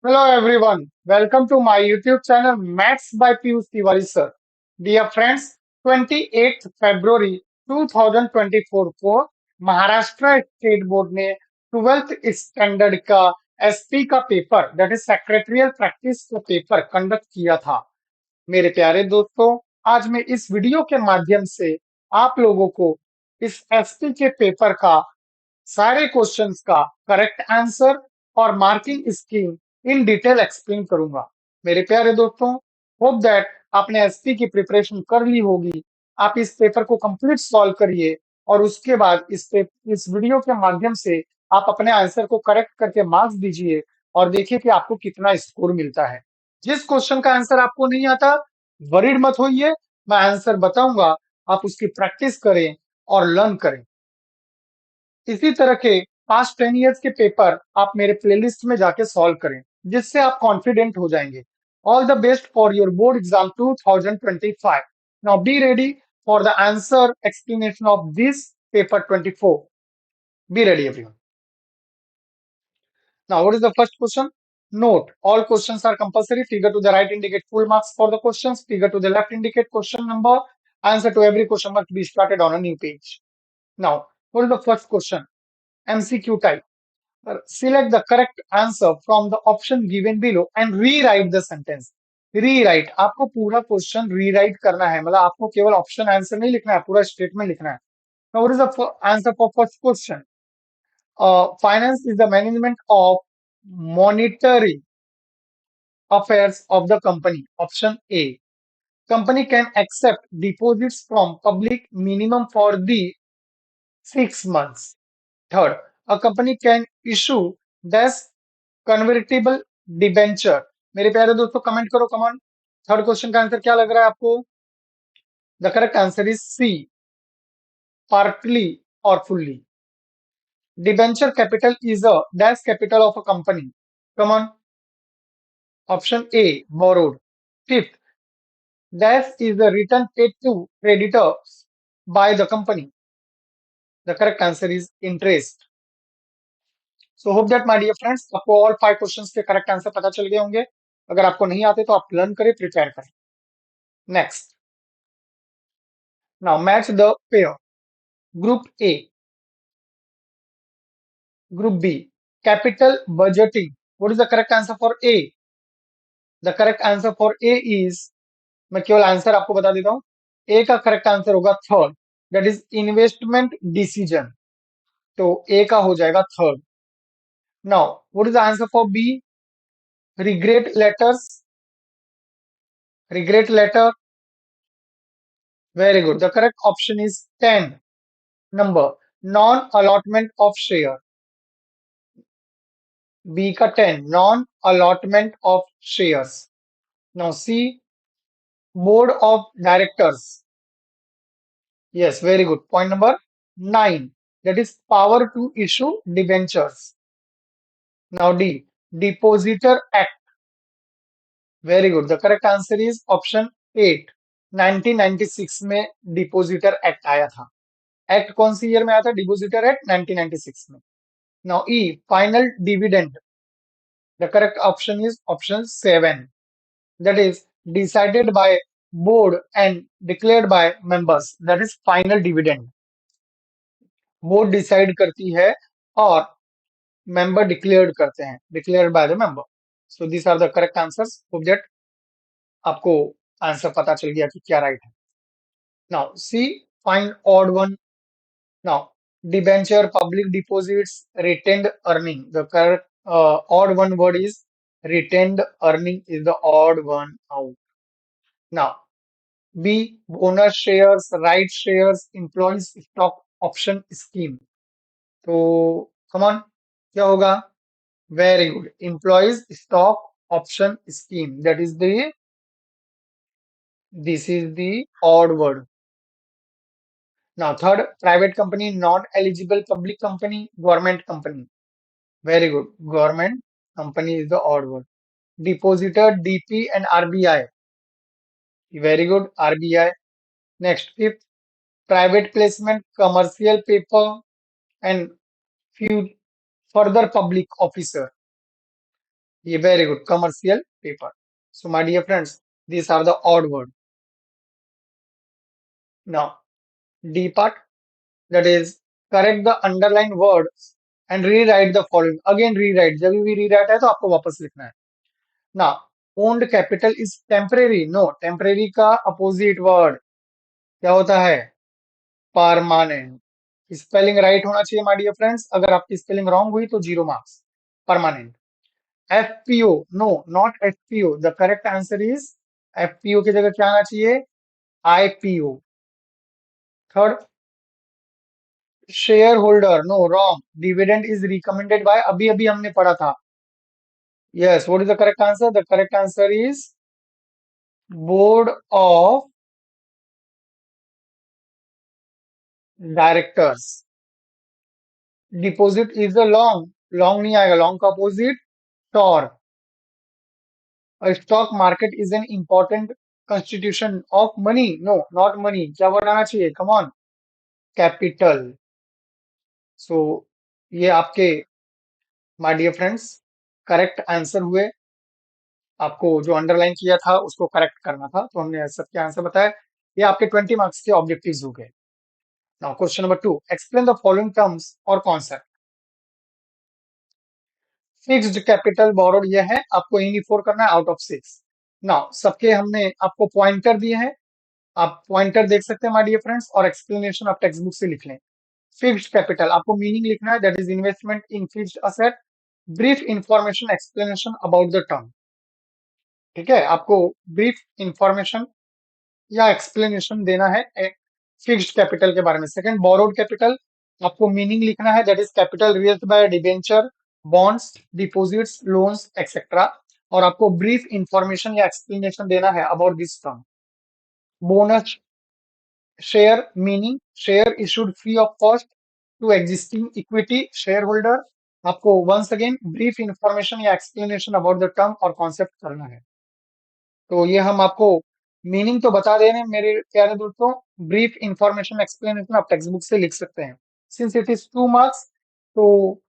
Hello everyone, welcome to my YouTube channel Maths by Piyush Tiwari sir. Dear friends, 28th February 2024 को Maharashtra state board ने 12th standard का SP का paper that is secretarial practice का paper conduct किया था। मेरे प्यारे दोस्तों, आज मैं इस वीडियो के माध्यम से आप लोगों को इस एसपी के पेपर का सारे क्वेश्चंस का करेक्ट आंसर और marking scheme in detail explain करूंगा। मेरे प्यारे दोस्तों, होप दैट आपने एसपी की प्रिपरेशन कर ली होगी। आप इस पेपर को कंप्लीट सॉल्व करिए और उसके बाद इस वीडियो के माध्यम से आप अपने आंसर को करेक्ट करके मार्क्स दीजिए और देखिए कि आपको कितना स्कोर मिलता है। जिस क्वेश्चन का आंसर आपको नहीं आता, वरीड मत होइए, मैं आंसर बताऊंगा, आप उसकी प्रैक्टिस करें और लर्न करें। इसी तरह के पास्ट 10 years के पेपर आप मेरे प्लेलिस्ट में जाके सॉल्व करें, जिससे आप कॉन्फिडेंट हो जाएंगे। All the best for your board exam 2025। Now be ready for the answer explanation of this paper 24। Be ready everyone. Now, what is the first question? Note, all questions are compulsory. Figure to the right indicate full marks for the questions. Figure to the left indicate question number. Answer to every question must be started on a new page. Now, what is the first question? MCQ type. Select the correct answer from the option given below and rewrite the sentence. Rewrite, आपको पूरा question rewrite करना है, मतलब आपको केवल option answer नहीं लिखना है, पूरा स्टेटमेंट लिखना है। Now, what is the answer for first question? Finance is the management of monetary affairs of the company. Option A. Company can accept deposits from public minimum for the 6 months. Third, a company can issue dash convertible debenture. मेरे प्यारे दोस्तों comment करो, comment. Third question का answer क्या लग रहा है आपको? The correct answer is C, partly और fully. Debenture capital is a dash capital of a company. Come on. Option A, borrowed. Fifth, dash is the return paid to creditors by the company. The correct answer is interest. So hope that my dear friends, आपको all 5 questions के correct answer पता चल गए होंगे। अगर आपको नहीं आते तो आप learn करें, prepare करें। Next, now match the pair. Group A, Group B. Capital budgeting. What is the correct answer for A? The correct answer for A is, मैं केवल आंसर आपको बता देता हूँ। A का करेक्ट आंसर होगा third, that is investment decision. तो A का हो जाएगा third. Now, what is the answer for B? Regret letters. Regret letter. Very good. The correct option is 10. Number. Non-allotment of share. B ka 10. Non-allotment of shares. Now C. Board of directors. Yes, very good. Point number 9. That is power to issue debentures. Now D. Depositor Act. Very good. The correct answer is option 8. 1996 में depositor act आया था। Act कौन सी year में आया था? Depositor act 1996 में। Now E, final dividend. The correct option is option 7, that is decided by board and declared by members. That is final dividend. Board decide करती है और मेंबर डिक्लेयर्ड करते हैं, declared by the member. So this are the correct answers. Hope that आपको answer पता चल गया कि क्या राइट है। Now C, find odd one. Now, debenture, public deposits, retained earning. The correct odd one word is retained earning is the odd one out. Now, B, bonus shares, right shares, employees stock option scheme. तो come on, क्या होगा? Very good. Employees stock option scheme. This is the odd word. Now, third, private company, non-eligible, public company, government company. Very good. Government company is the odd word. Depositor, DP and RBI. Very good. RBI. Next, fifth, private placement, commercial paper and few further public officer. ये very good, commercial paper. So my dear friends, these are the odd word. Now, D part, that is correct the underlined words and rewrite the following. Again rewrite. जब भी rewrite है तो आपको वापस लिखना है. Now, owned capital is temporary. No, temporary का opposite word क्या होता है? परमानेंट. स्पेलिंग राइट होना चाहिए माय डियर फ्रेंड्स. अगर आपकी स्पेलिंग रॉन्ग हुई तो 0 marks. Permanent. FPO, no not FPO. The correct answer is FPO की जगह क्या आना चाहिए? IPO. Third, share holder, no wrong. Dividend is recommended by, अभी अभी हमने पढ़ा था. Yes, what is the correct answer? The correct answer is board of directors. Deposit is the long. Long नहीं आएगा, लॉन्ग का opposite short. A stock market is an important constitution of money. No, not money. क्या word आना चाहिए? Come on. Capital. So ये आपके my dear friends correct answer हुए. आपको जो अंडरलाइन किया था उसको करेक्ट करना था, तो हमने सबके आंसर बताया. ये आपके 20 मार्क्स के ऑब्जेक्टिव्स हो गए. Now question number 2, explain the following terms और कॉन्सेप्ट. फिक्स्ड कैपिटल बोरोड, ये है आपको इन्हीं फोर करना है आउट ऑफ 6. नाउ सबके हमने आपको पॉइंटर दिए हैं. आप पॉइंटर देख सकते हैं माय डियर फ्रेंड्स, और एक्सप्लेनेशन आप टेक्स्ट बुक से लिख लें. फिक्स्ड कैपिटल आपको मीनिंग लिखना है, that is investment in fixed asset. Brief information explanation about the term. ठीक है, आपको ब्रीफ इंफॉर्मेशन या एक्सप्लेनेशन देना है फिक्स्ड कैपिटल के बारे में. सेकंड, बोरोड कैपिटल, आपको मीनिंग लिखना है, that is capital raised by debenture, bonds, deposits, loans etcetera. और आपको ब्रीफ इंफॉर्मेशन या एक्सप्लेनेशन देना है about this term. Bonus share, meaning share issued free of cost to existing equity share holder. आपको once again brief information या explanation about the term और concept करना है. तो ये हम आपको मीनिंग तो बता दे रहे हैं मेरे प्यारे दोस्तों. ब्रीफ इंफॉर्मेशन एक्सप्लेनेशन आप टेक्स्ट बुक से लिख सकते हैं. सिंस इट इज 2 मार्क्स, तो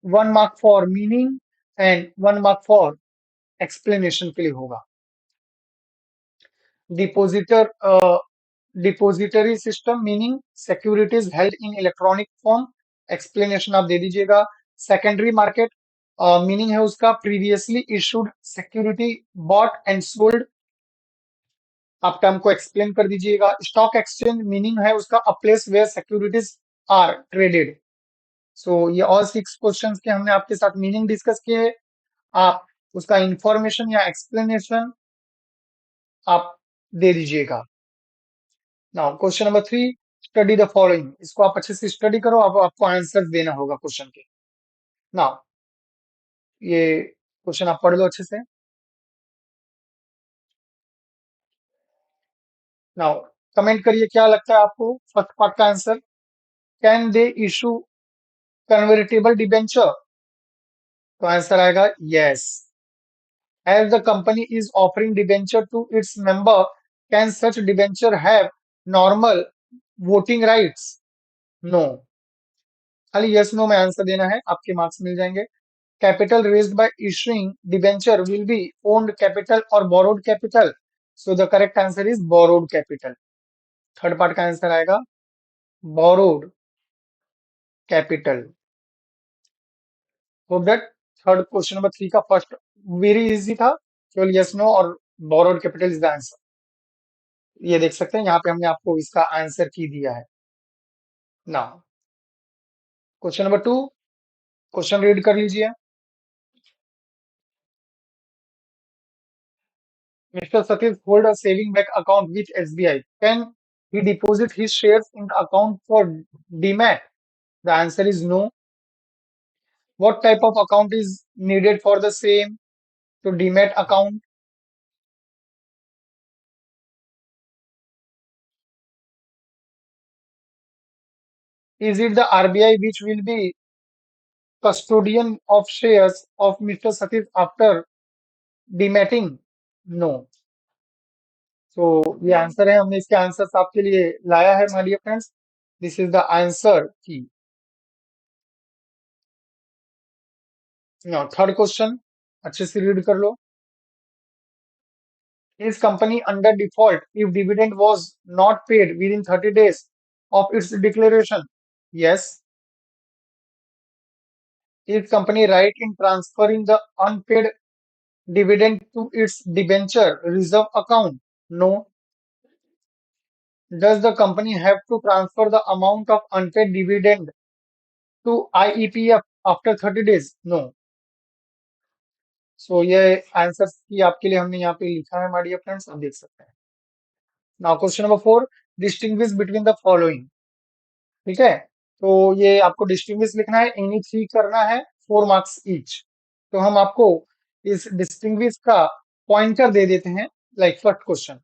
1 mark for meaning and 1 mark for explanation के लिए होगा. Depositor, depository system, meaning securities held in electronic form. Explanation आप दे दीजिएगा. सेकेंडरी मार्केट, मीनिंग है उसका previously issued security bought and sold. आप टर्म को एक्सप्लेन कर दीजिएगा. स्टॉक एक्सचेंज, मीनिंग है उसका a place where securities are traded. So ये ऑल 6 क्वेश्चंस के हमने आपके साथ मीनिंग डिस्कस किए. आप उसका इंफॉर्मेशन या एक्सप्लेनेशन आप दे दीजिएगा. Now question number 3, study the following. इसको आप अच्छे से स्टडी करो. अब आपको आंसर देना होगा क्वेश्चन के. नाउ ये क्वेश्चन आप पढ़ लो अच्छे से. नाउ कमेंट करिए क्या लगता है आपको फर्स्ट पार्ट का answer. Can they issue convertible debenture? तो आंसर आएगा yes. As the company is offering debenture to its member, can such debenture have normal voting rights? No. खाली yes no में आंसर देना है, आपके मार्क्स मिल जाएंगे. Capital raised by issuing debenture will be owned capital or borrowed capital. So the correct answer is borrowed capital. Third part का answer आएगा borrowed capital. Hope that third question number 3 का first very easy था. केवल yes no और borrowed capital is the answer. ये देख सकते हैं यहाँ पे हमने आपको इसका आंसर की दिया है. ना क्वेश्चन नंबर 2, क्वेश्चन रीड कर लीजिए. Mister Satish hold a saving bank account with SBI. Can he deposit his shares in the account for demat? The answer is no. What type of account is needed for the same? To demat account, is it the RBI which will be custodian of shares of Mr. Satish after dematting? No. तो ये answer है. हमने इसके answer आपके लिए लाया है my dear friends. This is the answer key. Now third question, अच्छे से रीड कर लो. Is company under default if dividend was not paid within 30 days of its declaration? Yes. Is company right in transferring the unpaid dividend to its debenture reserve account? No. Does the company have to transfer the amount of unpaid dividend to IEPF after 30 days? No. So ये answer की आपके लिए हमने यहाँ पे लिखा है, my dear friends, आप देख सकते हैं. Now question number 4, distinguish between the following. ठीक है, तो ये आपको डिस्टिंग्विश लिखना है, एनी थ्री करना है, 4 मार्क्स ईच. तो हम आपको इस डिस्टिंग्विश का पॉइंटर दे देते हैं. Like first question,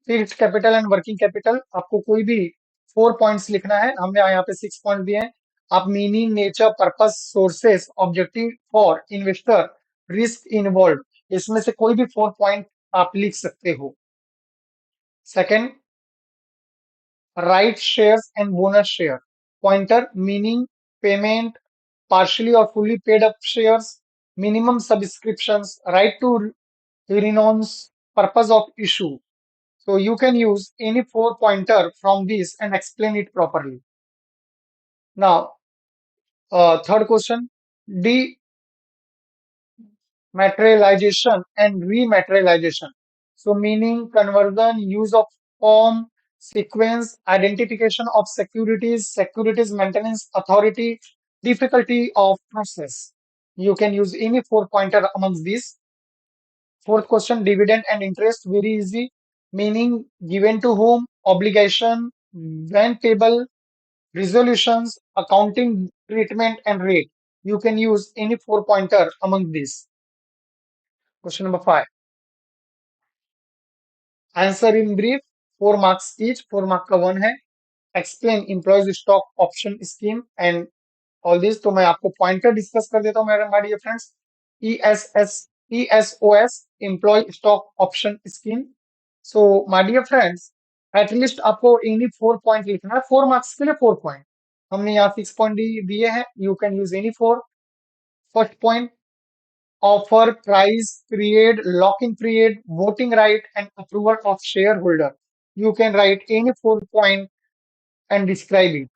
fixed capital and working capital, आपको कोई भी 4 पॉइंट्स लिखना है. हमने यहाँ पे 6 पॉइंट दिए हैं. आप meaning, nature, purpose, sources, objective for investor, risk involve, इसमें से कोई भी 4 पॉइंट आप लिख सकते हो. Second, right shares and bonus share, pointer meaning, payment, partially or fully paid up shares, minimum subscriptions, right to renounce, purpose of issue. So you can use any 4 pointer from this and explain it properly. Now, third question, dematerialization and rematerialization. So meaning, conversion, use of form, sequence, identification of securities, securities maintenance authority, difficulty of process. You can use any 4 pointer amongst these. Fourth question, dividend and interest, very easy. Meaning, given to whom, obligation, when payable, resolutions, accounting treatment, and rate. You can use any 4 pointer among these. Question number 5. Answer in brief, 4 marks each, 4 mark का 1 है. Explain employees stock option scheme and all this. तो मैं आपको pointer discuss कर देता हूँ मेरे my dear friends. ESOS employ stock option scheme. So my dear friends, at least आपको एनी 4 पॉइंट लिखना है. 4 मार्क्स के लिए 4 पॉइंट. हमने यहाँ 6 पॉइंट दिए हैं. You can use any 4. First point, offer, price, period, lock-in period, voting right, and approval of shareholder. You can write any 4 point and describe it.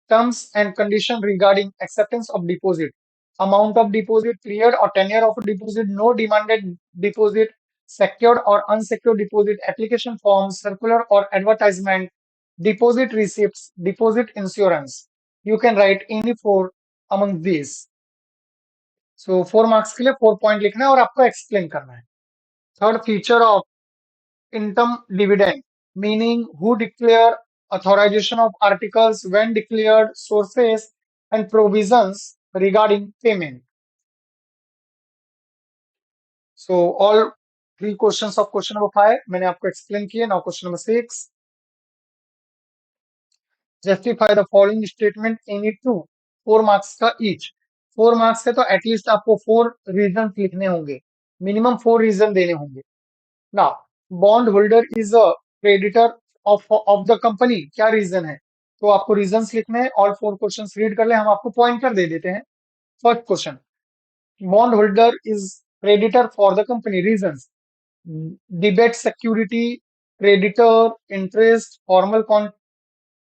Terms and condition regarding acceptance of deposit. Amount of deposit, period or tenure of deposit, no demanded deposit, secured or unsecured deposit, application form, circular or advertisement, deposit receipts, deposit insurance. You can write any 4 among these. So 4 marks के लिए 4 point लिखना है और आपको explain करना है. Third, feature of interim dividend, meaning who declare, authorization of articles when declared, sources and provisions regarding payment. So all 3 questions of question number 5 मैंने आपको एक्सप्लेन किए. Now question number 6, justify the following statement any two. 4 marks का each. 4 marks है तो at least आपको 4 reason लिखने होंगे, minimum 4 reason देने होंगे. Now, bondholder is a creditor of the company. क्या रीजन है? तो आपको रीजंस लिखने हैं. ऑल 4 क्वेश्चंस रीड कर ले, हम आपको पॉइंटर दे देते हैं. First question, bond holder is creditor for the company. Reasons, डिबेट security, creditor, interest, formal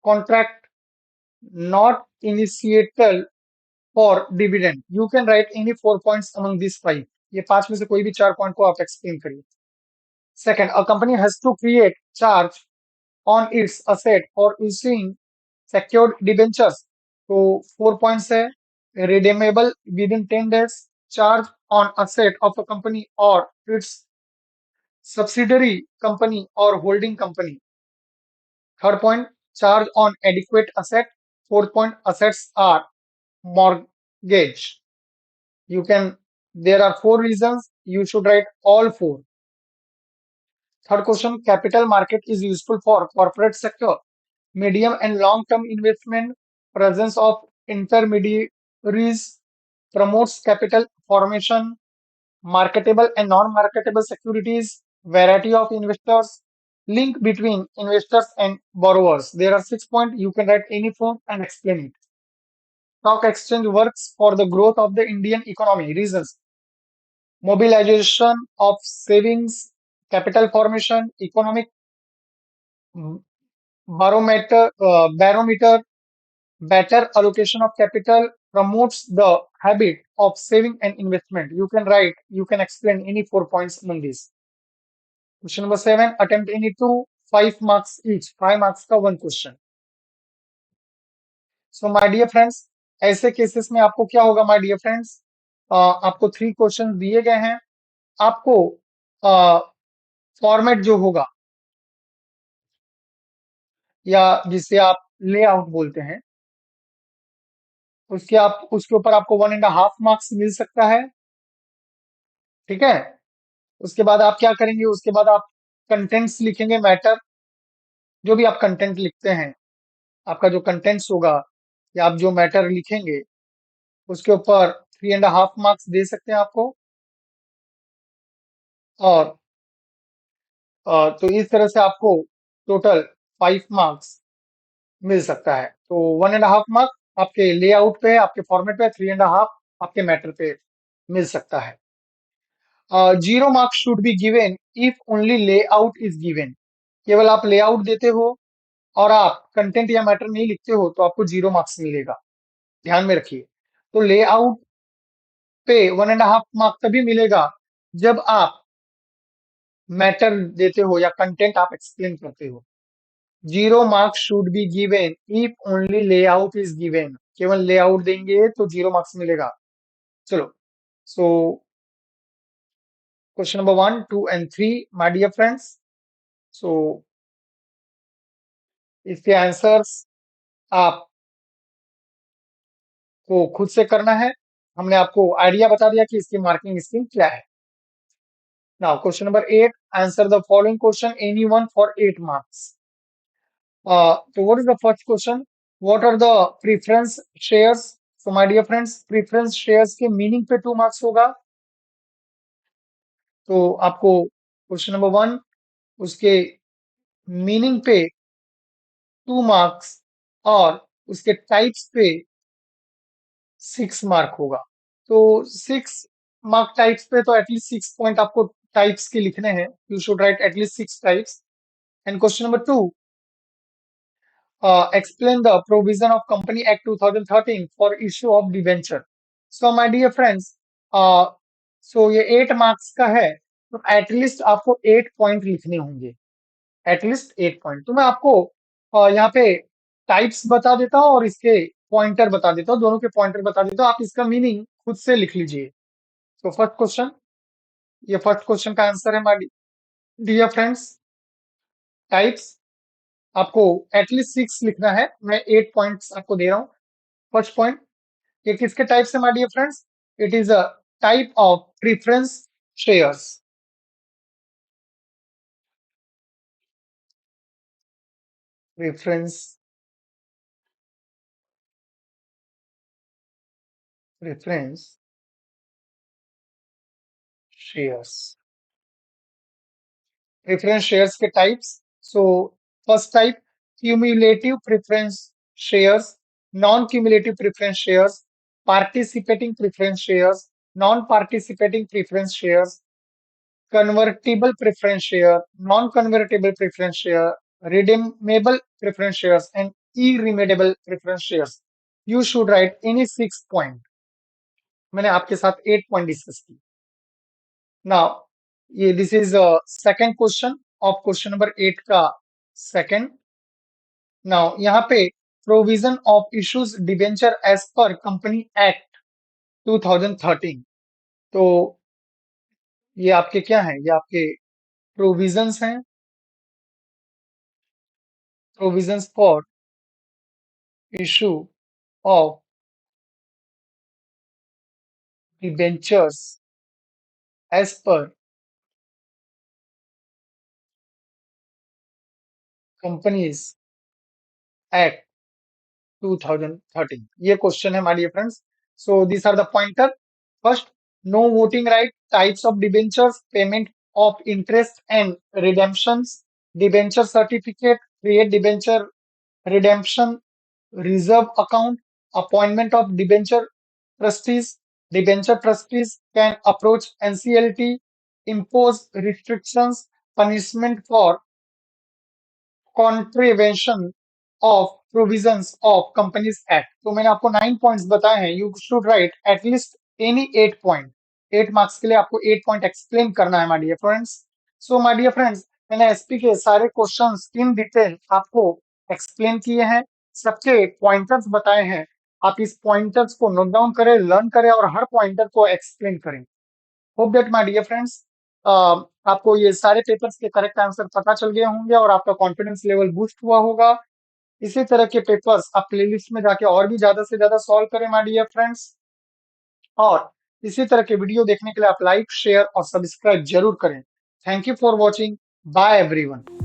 contract, not entitled for dividend. You can write any 4 points among this 5. ये 5 में से कोई भी 4 पॉइंट को आप एक्सप्लेन करिए. Second, a company has to create charge on its asset for issuing secured debentures. So 4 points है, redeemable within 10 days, charge on asset of a company or its subsidiary company or holding company. Third point, charge on adequate asset. Fourth point, assets are mortgage. You can, there are 4 reasons. You should write all 4. Third question, capital market is useful for corporate sector, medium and long-term investment, presence of intermediaries, promotes capital formation, marketable and non-marketable securities, variety of investors, link between investors and borrowers. There are 6 points. You can write any 4 and explain it. Stock exchange works for the growth of the Indian economy. Reasons. mobilization of savings, capital formation, economic barometer, better allocation of capital, promotes the habit of saving and investment. You can write, you can explain any 4 points among these. Question number 7, attempt any two, 5 marks each, 5 marks का one question. So my dear friends, ऐसे cases में आपको क्या होगा my dear friends? आपको 3 question दिए गए हैं. आपको फॉर्मेट जो होगा या जिसे आप लेआउट बोलते हैं, उसके ऊपर आपको 1.5 मार्क्स मिल सकता है. ठीक है. उसके बाद आप क्या करेंगे, उसके बाद आप कंटेंट्स लिखेंगे, मैटर, जो भी आप कंटेंट लिखते हैं, आपका जो कंटेंट्स होगा या आप जो मैटर लिखेंगे उसके ऊपर 3.5 मार्क्स दे सकते हैं आपको. और तो इस तरह से आपको टोटल 5 मार्क्स मिल सकता है. तो 1.5 मार्क आपके लेआउट पे, आपके फॉर्मेट पे, 3.5 आपके मैटर पे मिल सकता है. 0 marks should be given if only layout is given. केवल आप लेआउट देते हो और आप कंटेंट या मैटर नहीं लिखते हो तो आपको 0 मार्क्स मिलेगा. ध्यान में रखिए. तो लेआउट पे 1.5 मार्क तभी मिलेगा जब आप मैटर देते हो या कंटेंट आप एक्सप्लेन करते हो. 0 marks should be given if only layout is given. केवल लेआउट देंगे तो 0 मार्क्स मिलेगा. चलो. So question number 1, 2 and 3 my dear friends. So इसके आंसर्स आपको खुद से करना है. हमने आपको आइडिया बता दिया कि इसकी मार्किंग स्कीम क्या है. Now question number 8, answer the following question any one for 8 marks. So what is the first question? What are the preference shares? So my dear friends, preference shares के meaning पे 2 marks होगा. तो आपको question number 1 उसके meaning पे 2 marks और उसके types पे 6 मार्क होगा. तो 6 मार्क टाइप्स पे तो एटलीस्ट 6 पॉइंट आपको टाइप्स के लिखने हैं. You should write at least 6 types. And question number 2, explain the provision of Company Act 2013 for issue of debenture. So my dear friends, uh, so ये 8 मार्क्स का है तो एटलीस्ट आपको 8 पॉइंट लिखने होंगे. At least 8 point. तो मैं आपको यहाँ पे टाइप्स बता देता हूँ और इसके पॉइंटर बता देता हूँ, दोनों के पॉइंटर बता देता हूँ. आप इसका मीनिंग खुद से लिख लीजिए. तो फर्स्ट क्वेश्चन, ये फर्स्ट क्वेश्चन का आंसर है माय डियर फ्रेंड्स. टाइप्स आपको एटलीस्ट 6 लिखना है. मैं 8 पॉइंट्स आपको दे रहा हूँ. फर्स्ट पॉइंट, ये किसके टाइप से my dear friends? It is a type of preference shares. Preference preference shares. Preference shares के types. So first type, cumulative preference shares, non cumulative preference shares, participating preference shares, non participating preference shares, convertible preference share, non-convertible preference share, redeemable preference shares, and irredeemable preference shares. You should write any 6 point. मैंने आपके साथ 8 point discuss की. Now ये this is second question of question number 8 का second. Now यहाँ पे provision of issues debenture as per company act 2013. तो ये आपके क्या हैं? ये आपके प्रोविजंस हैं. Provisions for issue of debentures as per Companies Act 2013. ये क्वेश्चन है my friends. So this are the pointer. First, no voting right, types of debentures, payment of interest and redemptions, debenture certificate, create debenture redemption reserve account, appointment of debenture trustees, Debenture trustees can approach NCLT, impose restrictions, punishment for contravention of provisions of companies act. तो मैंने आपको 9 points बताए हैं। You should write at least any 8 point. 8 marks के लिए आपको 8 point explain करना है my dear friends. So my dear friends, मैंने एसपी के सारे क्वेश्चंस इन डिटेल आपको एक्सप्लेन किए हैं, सबके पॉइंटर्स बताए हैं। आप इस पॉइंटर्स को नोट डाउन करें, लर्न करें और हर पॉइंटर को एक्सप्लेन करें। Hope that my dear friends आपको ये सारे पेपर्स के करेक्ट आंसर पता चल गए होंगे और आपका कॉन्फिडेंस लेवल बूस्ट हुआ होगा। इसी तरह के पेपर्स आप प्लेलिस्ट में जाके और भी ज्यादा से ज्यादा सॉल्व करें माय डियर फ्रेंड्स। और इसी तरह के वीडियो देखने के लिए आप लाइक शेयर और सब्सक्राइब जरूर करें। Thank you for watching. Bye everyone.